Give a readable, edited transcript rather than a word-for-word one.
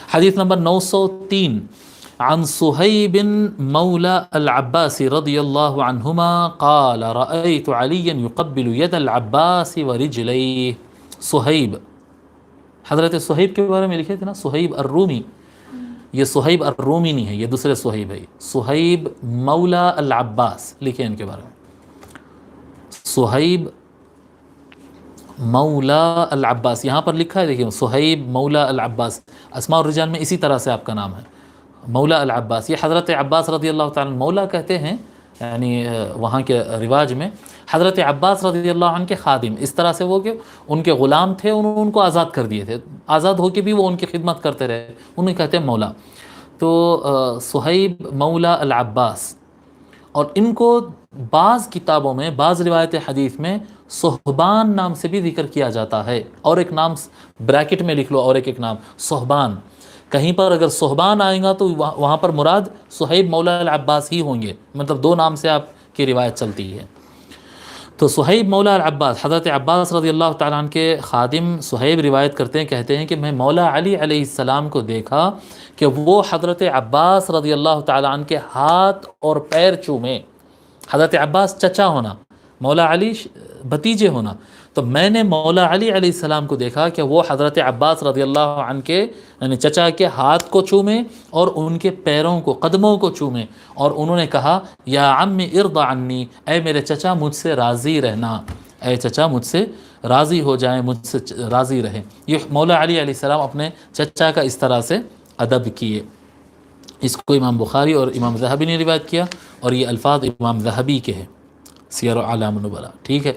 حدیث نمبر 903 عن صہیب مولا العباس رضی اللہ عنہما قال رأيت عليا يقبل يد العباس ورجليه. صہیب، حضرت صہیب کے بارے میں لکھے تھے نا، صہیب الرومی. یہ صہیب الرومی نہیں ہے، یہ دوسرے صہیب ہے. صہیب مولا العباس لکھے ان کے بارے میں، صہیب مولا العباس. یہاں پر لکھا ہے دیکھیے صہیب مولا العباس. اسماء الرجال میں اسی طرح سے آپ کا نام ہے مولا العباس. یہ حضرت عباس رضی اللہ تعالیٰ مولا کہتے ہیں، یعنی وہاں کے رواج میں حضرت عباس رضی اللہ عنہ کے خادم، اس طرح سے وہ کہ ان کے غلام تھے، انہوں نے ان کو آزاد کر دیے تھے، آزاد ہو کے بھی وہ ان کی خدمت کرتے رہے، انہیں کہتے ہیں مولا. تو صہیب مولا العباس. اور ان کو بعض کتابوں میں، بعض روایت حدیث میں صہبان نام سے بھی ذکر کیا جاتا ہے، اور ایک نام بریکٹ میں لکھ لو، اور ایک نام صہبان. کہیں پر اگر صہبان آئے گا تو وہاں پر مراد صہیب مولا العباس ہی ہوں گے، مطلب دو نام سے آپ کی روایت چلتی ہے. تو صہیب مولا العباس، حضرت عباس رضی اللہ تعالیٰ عنہ کے خادم صہیب روایت کرتے ہیں، کہتے ہیں کہ میں مولا علی علیہ السلام کو دیکھا کہ وہ حضرت عباس رضی اللہ تعالیٰ عنہ کے ہاتھ اور پیر چومے. حضرت عباس چچا ہونا، مولا علی بھتیجے ہونا. تو میں نے مولا علی علیہ السلام کو دیکھا کہ وہ حضرت عباس رضی اللہ عنہ کے یعنی چچا کے ہاتھ کو چومے اور ان کے پیروں کو، قدموں کو چومے، اور انہوں نے کہا یا عم ارض عنی، اے میرے چچا مجھ سے راضی رہنا، اے چچا مجھ سے راضی ہو جائیں، مجھ سے راضی رہیں. یہ مولا علی علیہ السلام اپنے چچا کا اس طرح سے ادب کیے. اس کو امام بخاری اور امام ذہبی نے روایت کیا، اور یہ الفاظ امام ذہبی کے ہیں، سیر اعلام النبلاء. ٹھیک ہے.